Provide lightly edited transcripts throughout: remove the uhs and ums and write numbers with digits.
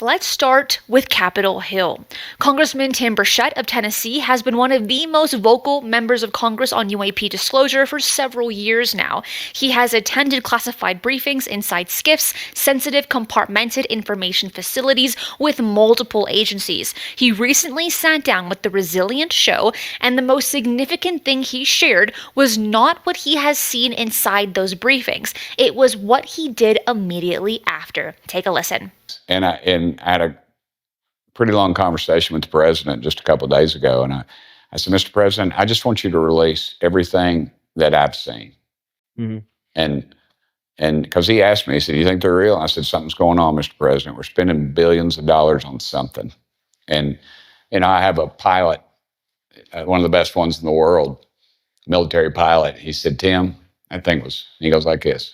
Let's start with Capitol Hill. Congressman Tim Burchett of Tennessee has been one of the most vocal members of Congress on UAP disclosure for several years now. He has attended classified briefings inside SCIFs, sensitive compartmented information facilities with multiple agencies. He recently sat down with the Resilient Show, and the most significant thing he shared was not what he has seen inside those briefings. It was what he did immediately after. Take a listen. And I had a pretty long conversation with the president just a couple of days ago. And I said, Mr. President, I just want you to release everything that I've seen. Mm-hmm. And because he asked me, he said, do you think they're real? And I said, something's going on, Mr. President. We're spending billions of dollars on something. And I have a pilot, one of the best ones in the world, military pilot. He said, Tim, that thing was, he goes like this,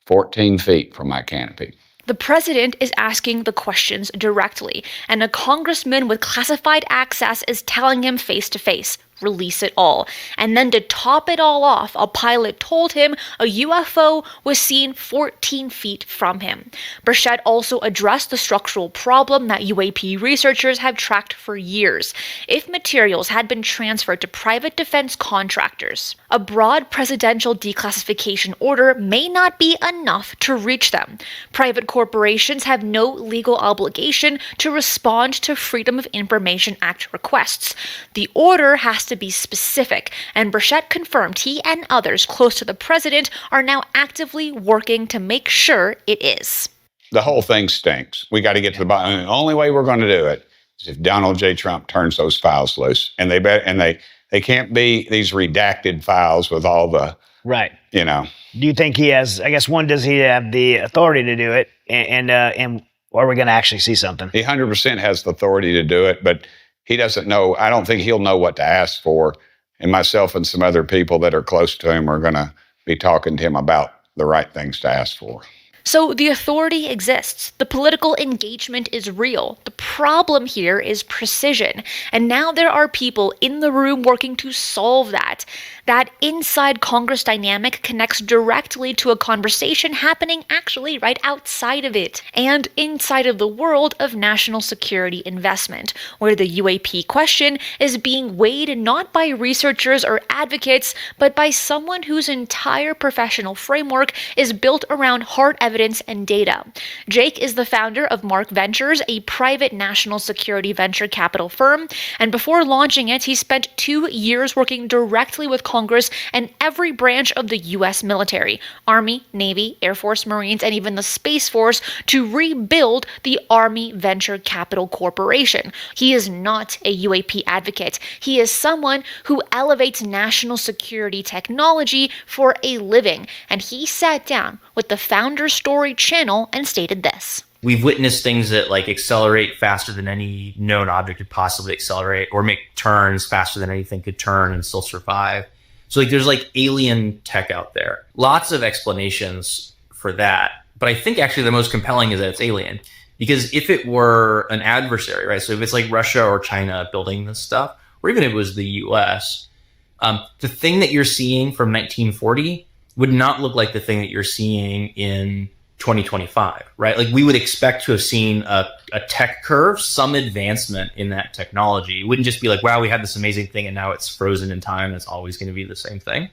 14 feet from my canopy. The president is asking the questions directly, and a congressman with classified access is telling him face to face, release it all. And then to top it all off, a pilot told him a UFO was seen 14 feet from him. Burchett also addressed the structural problem that UAP researchers have tracked for years. If materials had been transferred to private defense contractors, a broad presidential declassification order may not be enough to reach them. Private corporations have no legal obligation to respond to Freedom of Information Act requests. The order has to be specific, and Burchett confirmed he and others close to the president are now actively working to make sure it is. The whole thing stinks. We got to get to the bottom. The only way we're going to do it is if Donald J. Trump turns those files loose, and they can't be these redacted files with all the right. You know. Do you think he has? I guess one, does he have the authority to do it, and are we going to actually see something? He 100% has the authority to do it, but he doesn't know. I don't think he'll know what to ask for. And myself and some other people that are close to him are going to be talking to him about the right things to ask for. So the authority exists. The political engagement is real. The problem here is precision. And now there are people in the room working to solve that. That inside Congress dynamic connects directly to a conversation happening actually right outside of it and inside of the world of national security investment, where the UAP question is being weighed not by researchers or advocates, but by someone whose entire professional framework is built around hard evidence and data. Jake is the founder of Mark Ventures, a private national security venture capital firm, and before launching it, he spent 2 years working directly with Congress and every branch of the U.S. military, Army, Navy, Air Force, Marines, and even the Space Force to rebuild the Army Venture Capital Corporation. He is not a UAP advocate. He is someone who elevates national security technology for a living, and he sat down with the Founder Story channel and stated this. We've witnessed things that accelerate faster than any known object could possibly accelerate, or make turns faster than anything could turn and still survive. So there's alien tech out there. Lots of explanations for that. But I think actually the most compelling is that it's alien. Because if it were an adversary, right? So if it's like Russia or China building this stuff, or even if it was the US, the thing that you're seeing from 1940 would not look like the thing that you're seeing in 2025, right? We would expect to have seen a tech curve, some advancement in that technology. It wouldn't just be wow, we had this amazing thing and now it's frozen in time. It's always going to be the same thing.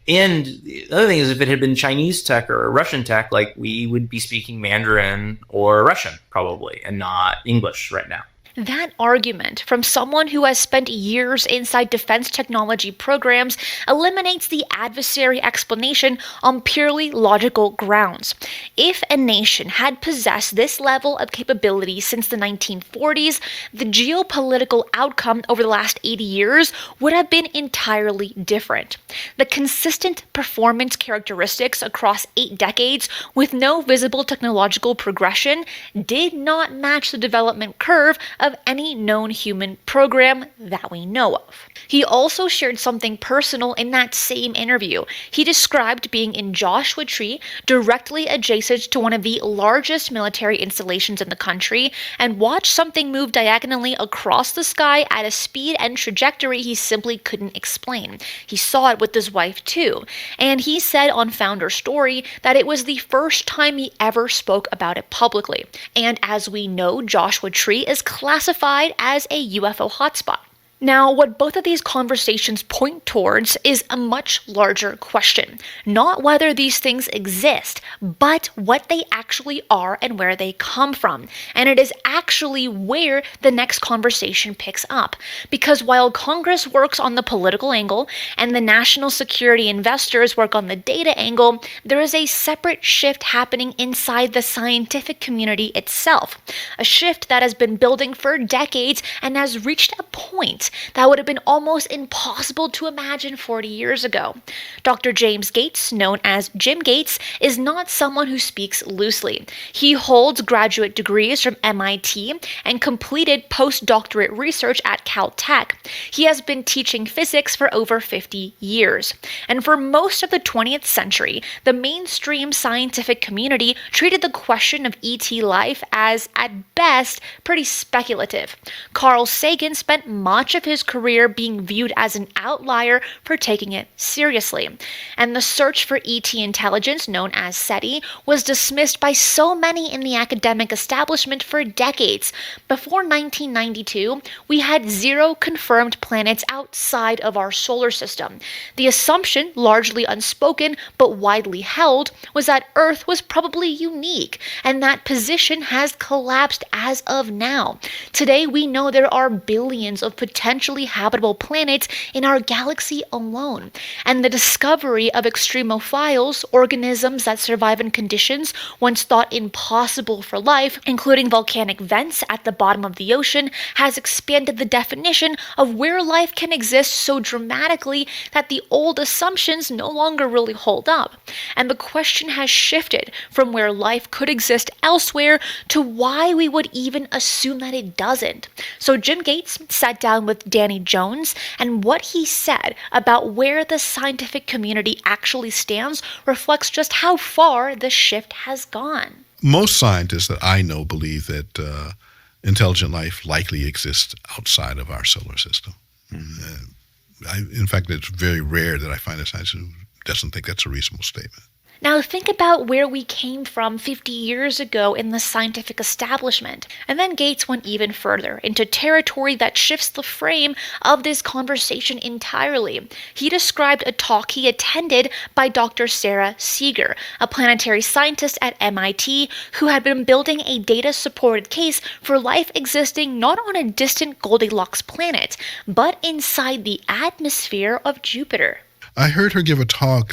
And the other thing is, if it had been Chinese tech or Russian tech, we would be speaking Mandarin or Russian probably, and not English right now. That argument from someone who has spent years inside defense technology programs eliminates the adversary explanation on purely logical grounds. If a nation had possessed this level of capability since the 1940s, the geopolitical outcome over the last 80 years would have been entirely different. The consistent performance characteristics across 8 decades with no visible technological progression did not match the development curve of of any known human program that we know of. He also shared something personal in that same interview. He described being in Joshua Tree, directly adjacent to one of the largest military installations in the country, and watched something move diagonally across the sky at a speed and trajectory he simply couldn't explain. He saw it with his wife too, and he said on Founder Story that it was the first time he ever spoke about it publicly. And as we know, Joshua Tree is classified as a UFO hotspot. Now, what both of these conversations point towards is a much larger question. Not whether these things exist, but what they actually are and where they come from. And it is actually where the next conversation picks up. Because while Congress works on the political angle and the national security investors work on the data angle, there is a separate shift happening inside the scientific community itself. A shift that has been building for decades and has reached a point that would have been almost impossible to imagine 40 years ago. Dr. James Gates, known as Jim Gates, is not someone who speaks loosely. He holds graduate degrees from MIT and completed postdoctorate research at Caltech. He has been teaching physics for over 50 years. And for most of the 20th century, the mainstream scientific community treated the question of ET life as, at best, pretty speculative. Carl Sagan spent much of his career being viewed as an outlier for taking it seriously. And the search for ET intelligence, known as SETI, was dismissed by so many in the academic establishment for decades. Before 1992, we had 0 confirmed planets outside of our solar system. The assumption, largely unspoken but widely held, was that Earth was probably unique, and that position has collapsed as of now. Today, we know there are billions of potentially habitable planets in our galaxy alone, and the discovery of extremophiles, organisms that survive in conditions once thought impossible for life, including volcanic vents at the bottom of the ocean, has expanded the definition of where life can exist so dramatically that the old assumptions no longer really hold up. And the question has shifted from where life could exist elsewhere to why we would even assume that it doesn't. So Jim Gates sat down with Danny Jones, and what he said about where the scientific community actually stands reflects just how far the shift has gone. Most scientists that I know believe that intelligent life likely exists outside of our solar system. In fact, it's very rare that I find a scientist who doesn't think that's a reasonable statement. Now think about where we came from 50 years ago in the scientific establishment. And then Gates went even further into territory that shifts the frame of this conversation entirely. He described a talk he attended by Dr. Sarah Seeger, a planetary scientist at MIT who had been building a data-supported case for life existing not on a distant Goldilocks planet, but inside the atmosphere of Jupiter. I heard her give a talk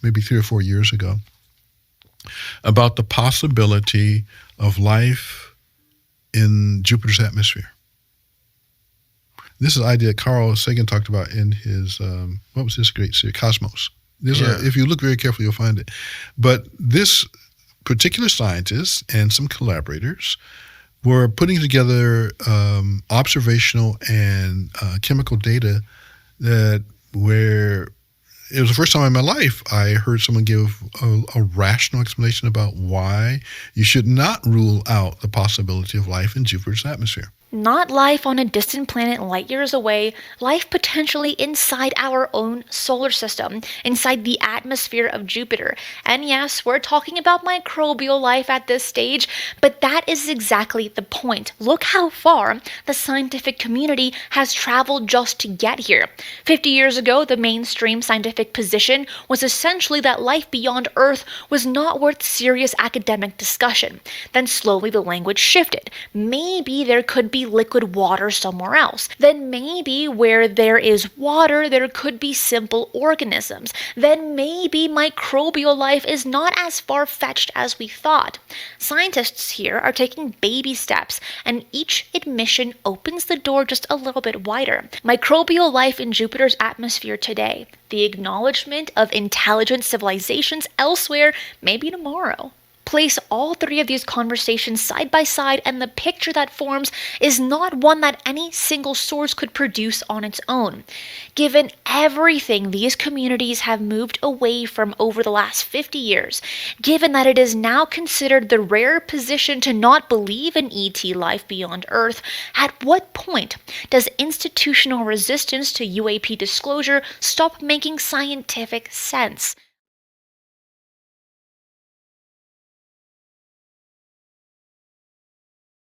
maybe 3 or 4 years ago about the possibility of life in Jupiter's atmosphere. This is an idea that Carl Sagan talked about in his, what was this great series, Cosmos. If you look very carefully, you'll find it. But this particular scientist and some collaborators were putting together observational and chemical data where it was the first time in my life I heard someone give a rational explanation about why you should not rule out the possibility of life in Jupiter's atmosphere. Not life on a distant planet light years away, life potentially inside our own solar system, inside the atmosphere of Jupiter. And yes, we're talking about microbial life at this stage, but that is exactly the point. Look how far the scientific community has traveled just to get here. 50 years ago, the mainstream scientific position was essentially that life beyond Earth was not worth serious academic discussion. Then slowly the language shifted. Maybe there could be liquid water somewhere else. Then maybe where there is water, there could be simple organisms. Then maybe microbial life is not as far-fetched as we thought. Scientists here are taking baby steps, and each admission opens the door just a little bit wider. Microbial life in Jupiter's atmosphere today. The acknowledgement of intelligent civilizations elsewhere, maybe tomorrow. place all three of these conversations side by side, and the picture that forms is not one that any single source could produce on its own. Given everything these communities have moved away from over the last 50 years, given that it is now considered the rare position to not believe in ET life beyond Earth, at what point does institutional resistance to UAP disclosure stop making scientific sense?